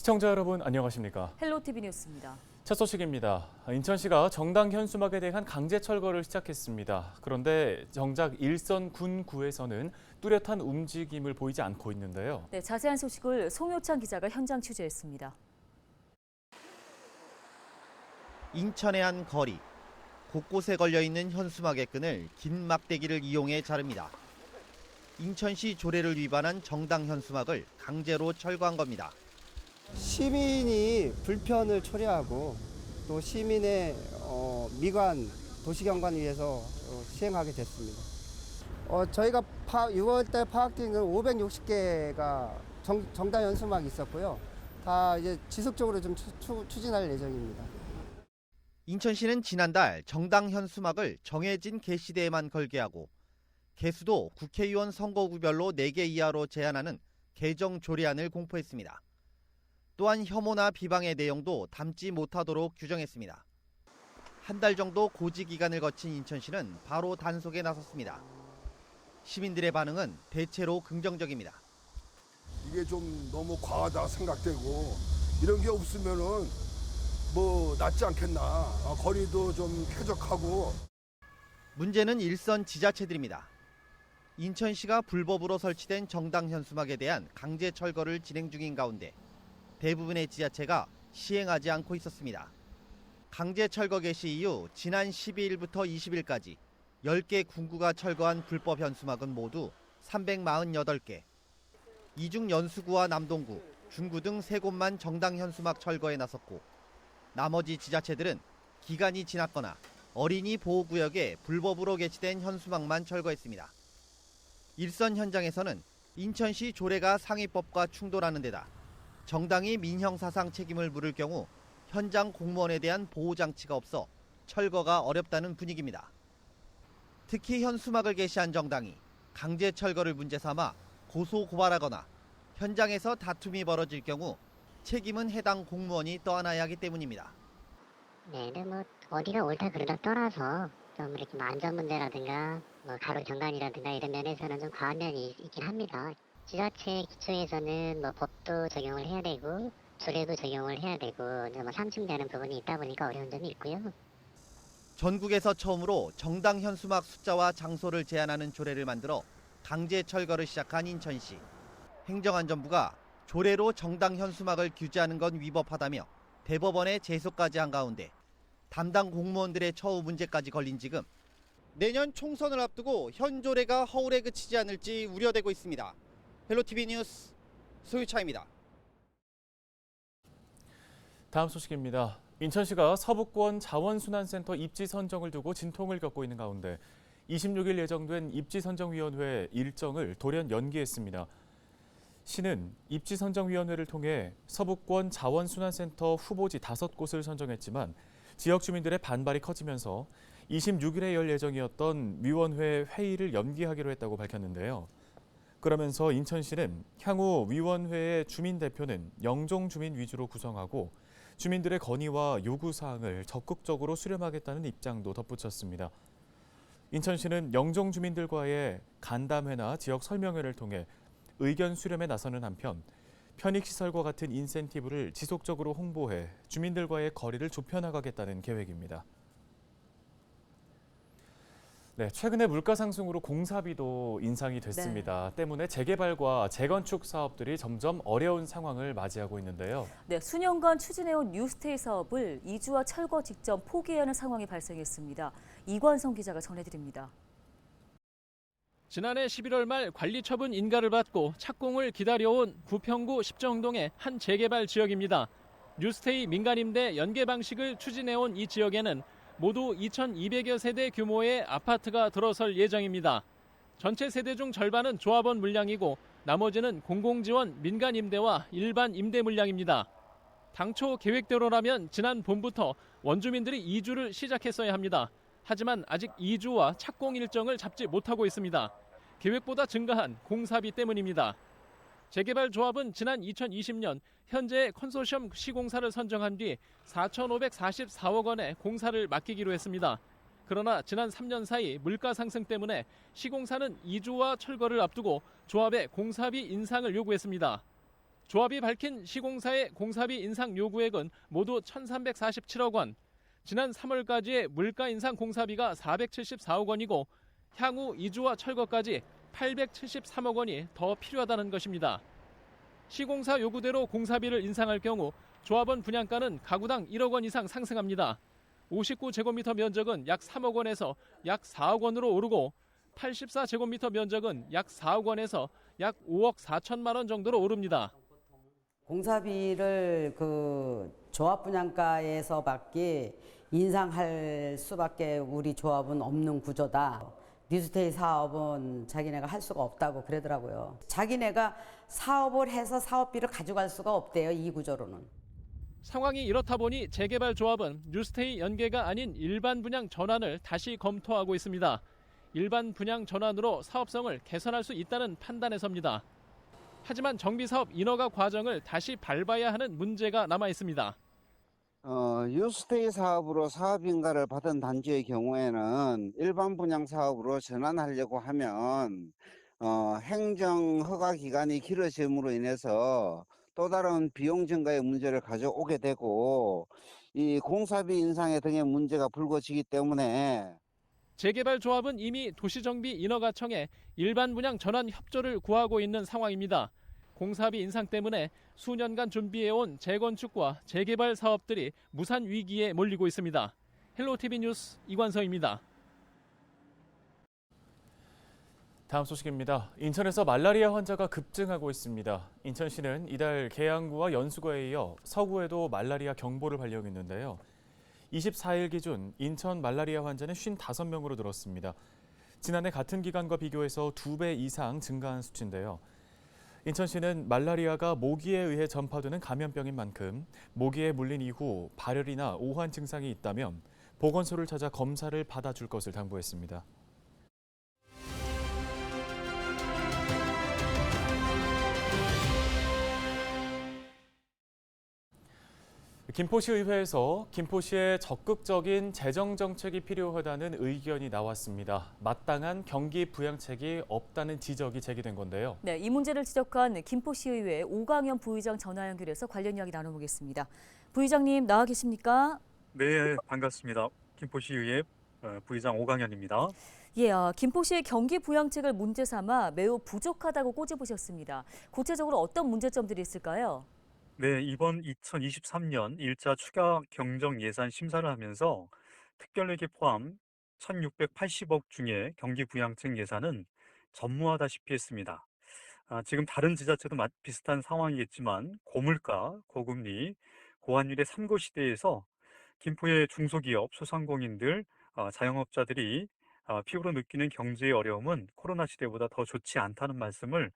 시청자 여러분 안녕하십니까? 헬로티비 뉴스입니다. 첫 소식입니다. 인천시가 정당 현수막에 대한 강제 철거를 시작했습니다. 그런데 정작 일선 군구에서는 뚜렷한 움직임을 보이지 않고 있는데요. 네, 자세한 소식을 송효찬 기자가 현장 취재했습니다. 인천의 한 거리. 곳곳에 걸려있는 현수막의 끈을 긴 막대기를 이용해 자릅니다. 인천시 조례를 위반한 정당 현수막을 강제로 철거한 겁니다. 시민이 불편을 초래하고 또 시민의 미관, 도시경관을 위해서 시행하게 됐습니다. 저희가 6월달 파악된 건 560개가 정당 현수막이 있었고요. 다 이제 지속적으로 좀 추진할 예정입니다. 인천시는 지난달 정당 현수막을 정해진 개시대에만 걸게 하고 개수도 국회의원 선거구별로 4개 이하로 제한하는 개정 조례안을 공포했습니다. 또한 혐오나 비방의 내용도 담지 못하도록 규정했습니다. 한 달 정도 고지 기간을 거친 인천시는 바로 단속에 나섰습니다. 시민들의 반응은 대체로 긍정적입니다. 이게 좀 너무 과하다 생각되고 이런 게 없으면은 뭐 낫지 않겠나. 거리도 좀 쾌적하고. 문제는 일선 지자체들입니다. 인천시가 불법으로 설치된 정당 현수막에 대한 강제 철거를 진행 중인 가운데 대부분의 지자체가 시행하지 않고 있었습니다. 강제 철거 개시 이후 지난 12일부터 20일까지 10개 군구가 철거한 불법 현수막은 모두 348개. 이 중 연수구와 남동구, 중구 등 3곳만 정당 현수막 철거에 나섰고 나머지 지자체들은 기간이 지났거나 어린이 보호구역에 불법으로 게시된 현수막만 철거했습니다. 일선 현장에서는 인천시 조례가 상위법과 충돌하는 데다 정당이 민형사상 책임을 물을 경우 현장 공무원에 대한 보호장치가 없어 철거가 어렵다는 분위기입니다. 특히 현수막을 게시한 정당이 강제 철거를 문제 삼아 고소 고발하거나 현장에서 다툼이 벌어질 경우 책임은 해당 공무원이 떠안아야 하기 때문입니다. 네, 근데 뭐 어디가 옳다 그르다 떠나서 좀 이렇게 안전 문제라든가 뭐 가로 경관이라든가 이런 면에서는 좀 과한 면이 있긴 합니다. 지자체 기초에서는 뭐 법도 적용을 해야 되고 조례도 적용을 해야 되고 뭐 상충되는 부분이 있다 보니까 어려운 점이 있고요. 전국에서 처음으로 정당 현수막 숫자와 장소를 제한하는 조례를 만들어 강제 철거를 시작한 인천시. 행정안전부가 조례로 정당 현수막을 규제하는 건 위법하다며 대법원에 제소까지 한 가운데 담당 공무원들의 처우 문제까지 걸린 지금 내년 총선을 앞두고 현 조례가 허울에 그치지 않을지 우려되고 있습니다. 헬로티비 뉴스 소유차입니다. 다음 소식입니다. 인천시가 서북권 자원순환센터 입지 선정을 두고 진통을 겪고 있는 가운데 26일 예정된 입지선정위원회 일정을 돌연 연기했습니다. 시는 입지선정위원회를 통해 서북권 자원순환센터 후보지 5곳을 선정했지만 지역 주민들의 반발이 커지면서 26일에 열 예정이었던 위원회 회의를 연기하기로 했다고 밝혔는데요. 그러면서 인천시는 향후 위원회의 주민 대표는 영종 주민 위주로 구성하고 주민들의 건의와 요구사항을 적극적으로 수렴하겠다는 입장도 덧붙였습니다. 인천시는 영종 주민들과의 간담회나 지역 설명회를 통해 의견 수렴에 나서는 한편 편익시설과 같은 인센티브를 지속적으로 홍보해 주민들과의 거리를 좁혀나가겠다는 계획입니다. 네, 최근에 물가 상승으로 공사비도 인상이 됐습니다. 때문에 재개발과 재건축 사업들이 점점 어려운 상황을 맞이하고 있는데요. 네, 수년간 추진해온 뉴스테이 사업을 이주와 철거 직전 포기해야 하는 상황이 발생했습니다. 이관성 기자가 전해드립니다. 지난해 11월 말 관리처분 인가를 받고 착공을 기다려온 부평구 십정동의 한 재개발 지역입니다. 뉴스테이 민간임대 연계 방식을 추진해온 이 지역에는 모두 2,200여 세대 규모의 아파트가 들어설 예정입니다. 전체 세대 중 절반은 조합원 물량이고 나머지는 공공지원 민간 임대와 일반 임대 물량입니다. 당초 계획대로라면 지난 봄부터 원주민들이 이주를 시작했어야 합니다. 하지만 아직 이주와 착공 일정을 잡지 못하고 있습니다. 계획보다 증가한 공사비 때문입니다. 재개발 조합은 지난 2020년 현재 컨소시엄 시공사를 선정한 뒤 4,544억 원의 공사를 맡기기로 했습니다. 그러나 지난 3년 사이 물가 상승 때문에 시공사는 이주와 철거를 앞두고 조합에 공사비 인상을 요구했습니다. 조합이 밝힌 시공사의 공사비 인상 요구액은 모두 1,347억 원. 지난 3월까지의 물가 인상 공사비가 474억 원이고 향후 이주와 철거까지 873억 원이 더 필요하다는 것입니다. 시공사 요구대로 공사비를 인상할 경우 조합원 분양가는 가구당 1억 원 이상 상승합니다. 59제곱미터 면적은 약 3억 원에서 약 4억 원으로 오르고 84제곱미터 면적은 약 4억 원에서 약 5억 4천만 원 정도로 오릅니다. 공사비를 조합 분양가에서밖에 인상할 수밖에 우리 조합은 없는 구조다. 뉴스테이 사업은 자기네가 할 수가 없다고 그러더라고요. 자기네가 사업을 해서 사업비를 가져갈 수가 없대요, 이 구조로는. 상황이 이렇다 보니 재개발 조합은 뉴스테이 연계가 아닌 일반 분양 전환을 다시 검토하고 있습니다. 일반 분양 전환으로 사업성을 개선할 수 있다는 판단에 섭니다. 하지만 정비사업 인허가 과정을 다시 밟아야 하는 문제가 남아 있습니다. 뉴스테이 사업으로 사업인가를 받은 단지의 경우에는 일반 분양 사업으로 전환하려고 하면 행정 허가 기간이 길어짐으로 인해서 또 다른 비용 증가의 문제를 가져오게 되고 이 공사비 인상에 등의 문제가 불거지기 때문에 재개발 조합은 이미 도시정비 인허가청에 일반 분양 전환 협조를 구하고 있는 상황입니다. 공사비 인상 때문에 수년간 준비해온 재건축과 재개발 사업들이 무산 위기에 몰리고 있습니다. 헬로티비 뉴스 이관서입니다. 다음 소식입니다. 인천에서 말라리아 환자가 급증하고 있습니다. 인천시는 이달 계양구와 연수구에 이어 서구에도 말라리아 경보를 발령했는데요. 24일 기준 인천 말라리아 환자는 55명으로 늘었습니다. 지난해 같은 기간과 비교해서 2배 이상 증가한 수치인데요. 인천시는 말라리아가 모기에 의해 전파되는 감염병인 만큼 모기에 물린 이후 발열이나 오한 증상이 있다면 보건소를 찾아 검사를 받아줄 것을 당부했습니다. 김포시의회에서 김포시에 적극적인 재정정책이 필요하다는 의견이 나왔습니다. 마땅한 경기 부양책이 없다는 지적이 제기된 건데요. 네, 이 문제를 지적한 김포시의회 오강현 부의장 전화 연결해서 관련 이야기 나눠보겠습니다. 부의장님 나와 계십니까? 네, 반갑습니다. 김포시의회 부의장 오강현입니다. 예, 김포시의 경기 부양책을 문제 삼아 매우 부족하다고 꼬집으셨습니다. 구체적으로 어떤 문제점들이 있을까요? 네, 이번 2023년 1차 추가 경정 예산 심사를 하면서 특별회계 포함 1,680억 중에 경기 부양책 예산은 전무하다시피 했습니다. 지금 다른 지자체도 비슷한 상황이겠지만 고물가, 고금리, 고환율의 삼고 시대에서 김포의 중소기업, 소상공인들, 자영업자들이 피부로 느끼는 경제의 어려움은 코로나 시대보다 더 좋지 않다는 말씀을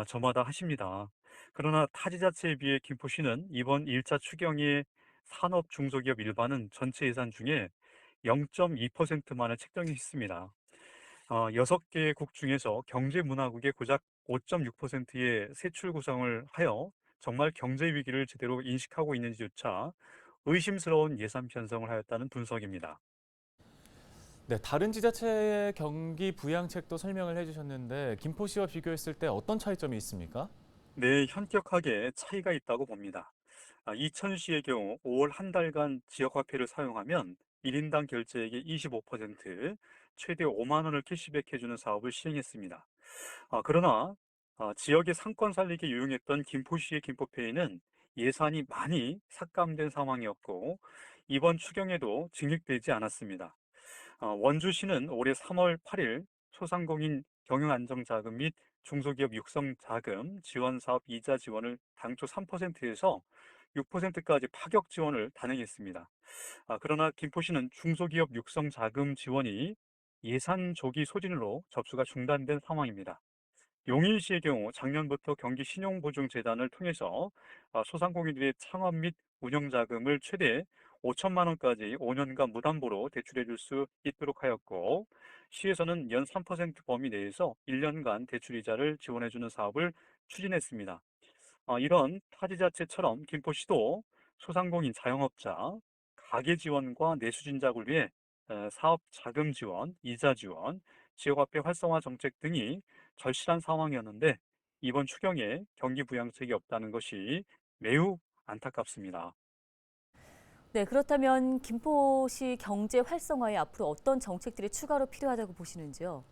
저마다 하십니다. 그러나 타 지자체에 비해 김포시는 이번 1차 추경의 산업 중소기업 일반은 전체 예산 중에 0.2%만을 책정했습니다. 6개의 국 중에서 경제문화국의 고작 5.6%의 세출 구성을 하여 정말 경제 위기를 제대로 인식하고 있는지조차 의심스러운 예산 편성을 하였다는 분석입니다. 네, 다른 지자체의 경기 부양책도 설명을 해주셨는데 김포시와 비교했을 때 어떤 차이점이 있습니까? 네, 현격하게 차이가 있다고 봅니다. 이천시의 경우 5월 한 달간 지역화폐를 사용하면 1인당 결제액의 25%, 최대 5만 원을 캐시백해주는 사업을 시행했습니다. 그러나 지역의 상권 살리기에 유용했던 김포시의 김포페이는 예산이 많이 삭감된 상황이었고 이번 추경에도 증액되지 않았습니다. 원주시는 올해 3월 8일 소상공인 경영안정자금 및 중소기업 육성자금 지원사업 이자 지원을 당초 3%에서 6%까지 파격 지원을 단행했습니다. 그러나 김포시는 중소기업 육성자금 지원이 예산 조기 소진으로 접수가 중단된 상황입니다. 용인시의 경우 작년부터 경기신용보증재단을 통해서 소상공인들의 창업 및 운영자금을 최대 5천만 원까지 5년간 무담보로 대출해 줄 수 있도록 하였고 시에서는 연 3% 범위 내에서 1년간 대출이자를 지원해 주는 사업을 추진했습니다. 이런 타지자체처럼 김포시도 소상공인 자영업자, 가계 지원과 내수진작을 위해 사업 자금 지원, 이자 지원, 지역화폐 활성화 정책 등이 절실한 상황이었는데 이번 추경에 경기 부양책이 없다는 것이 매우 안타깝습니다. 네, 그렇다면 김포시 경제 활성화에 앞으로 어떤 정책들이 추가로 필요하다고 보시는지요?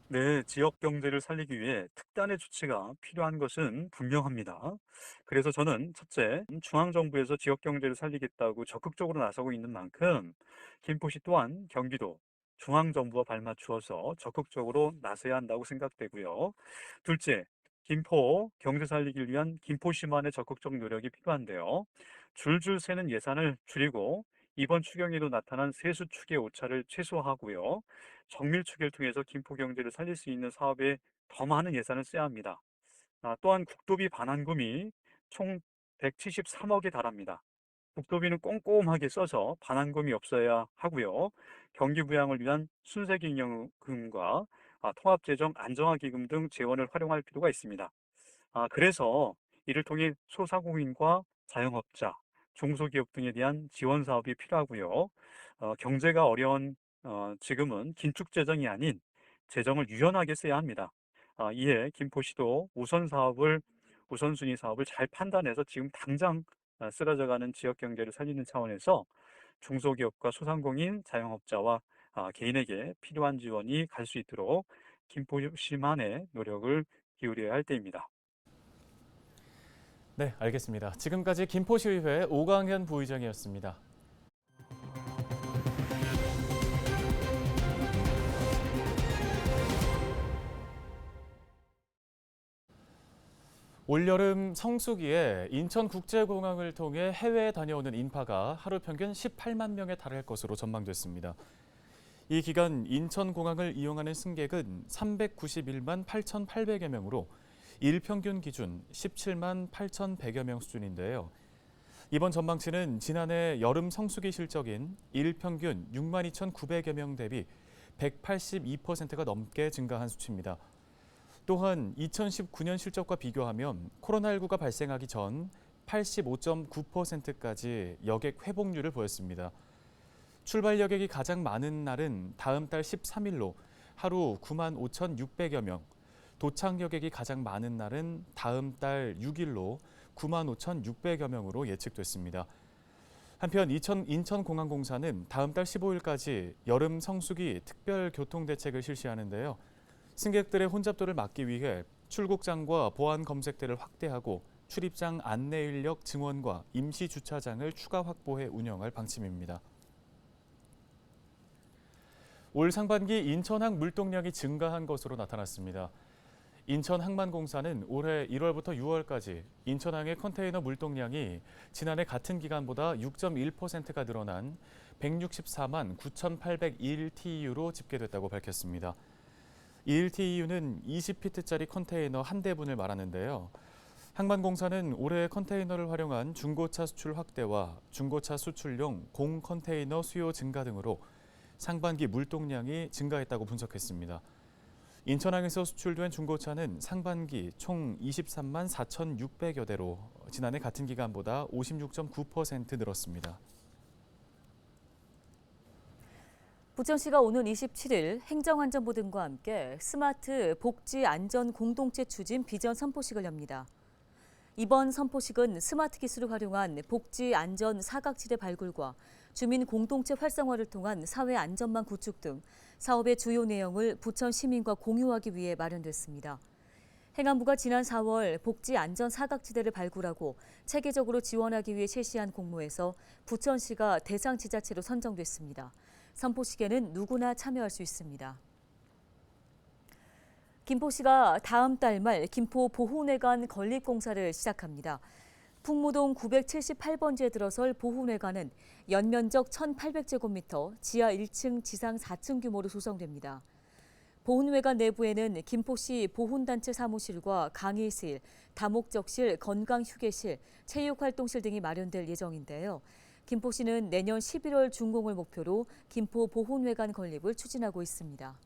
네, 지역 경제를 살리기 위해 특단의 조치가 필요한 것은 분명합니다. 그래서 저는 첫째, 중앙정부에서 지역 경제를 살리겠다고 적극적으로 나서고 있는 만큼 김포시 또한 경기도 중앙정부와 발맞추어서 적극적으로 나서야 한다고 생각되고요. 둘째, 김포 경제 살리기를 위한 김포시만의 적극적 노력이 필요한데요. 줄줄 새는 예산을 줄이고 이번 추경에도 나타난 세수 축의 오차를 최소화하고요. 정밀 추계를 통해서 김포 경제를 살릴 수 있는 사업에 더 많은 예산을 써야 합니다. 또한 국도비 반환금이 총 173억에 달합니다. 국도비는 꼼꼼하게 써서 반환금이 없어야 하고요. 경기 부양을 위한 순세기금과 통합재정 안정화기금 등 재원을 활용할 필요가 있습니다. 그래서 이를 통해 소상공인과 자영업자, 중소기업 등에 대한 지원 사업이 필요하고요. 경제가 어려운 지금은 긴축 재정이 아닌 재정을 유연하게 써야 합니다. 이에 김포시도 우선순위 사업을 잘 판단해서 지금 당장 쓰러져가는 지역 경제를 살리는 차원에서 중소기업과 소상공인, 자영업자와 개인에게 필요한 지원이 갈 수 있도록 김포시만의 노력을 기울여야 할 때입니다. 네, 알겠습니다. 지금까지 김포시의회 오광현 부의장이었습니다. 올여름 성수기에 인천국제공항을 통해 해외에 다녀오는 인파가 하루 평균 18만 명에 달할 것으로 전망됐습니다. 이 기간 인천공항을 이용하는 승객은 391만 8,800여 명으로 일평균 기준 17만 8,100여 명 수준인데요. 이번 전망치는 지난해 여름 성수기 실적인 일평균 6만 2,900여 명 대비 182%가 넘게 증가한 수치입니다. 또한 2019년 실적과 비교하면 코로나19가 발생하기 전 85.9%까지 여객 회복률을 보였습니다. 출발 여객이 가장 많은 날은 다음 달 13일로 하루 9만 5,600여 명, 도착 여객이 가장 많은 날은 다음 달 6일로 9만 5,600여 명으로 예측됐습니다. 한편 인천공항공사는 다음 달 15일까지 여름 성수기 특별 교통 대책을 실시하는데요. 승객들의 혼잡도를 막기 위해 출국장과 보안 검색대를 확대하고 출입장 안내 인력 증원과 임시 주차장을 추가 확보해 운영할 방침입니다. 올 상반기 인천항 물동량이 증가한 것으로 나타났습니다. 인천항만공사는 올해 1월부터 6월까지 인천항의 컨테이너 물동량이 지난해 같은 기간보다 6.1%가 늘어난 164만 9,801TEU로 집계됐다고 밝혔습니다. 1TEU는 20피트짜리 컨테이너 한 대분을 말하는데요. 항만공사는 올해 컨테이너를 활용한 중고차 수출 확대와 중고차 수출용 공컨테이너 수요 증가 등으로 상반기 물동량이 증가했다고 분석했습니다. 인천항에서 수출된 중고차는 상반기 총 23만 4,600여 대로 지난해 같은 기간보다 56.9% 늘었습니다. 부천시가 오는 27일 행정안전부 등과 함께 스마트 복지 안전 공동체 추진 비전 선포식을 엽니다. 이번 선포식은 스마트 기술을 활용한 복지 안전 사각지대 발굴과 주민 공동체 활성화를 통한 사회 안전망 구축 등 사업의 주요 내용을 부천 시민과 공유하기 위해 마련됐습니다. 행안부가 지난 4월 복지 안전 사각지대를 발굴하고 체계적으로 지원하기 위해 실시한 공모에서 부천시가 대상 지자체로 선정됐습니다. 선포식에는 누구나 참여할 수 있습니다. 김포시가 다음 달 말 김포 보훈회관 건립공사를 시작합니다. 풍무동 978번지에 들어설 보훈회관은 연면적 1,800제곱미터, 지하 1층, 지상 4층 규모로 조성됩니다. 보훈회관 내부에는 김포시 보훈단체 사무실과 강의실, 다목적실, 건강휴게실, 체육활동실 등이 마련될 예정인데요. 김포시는 내년 11월 준공을 목표로 김포 보훈회관 건립을 추진하고 있습니다.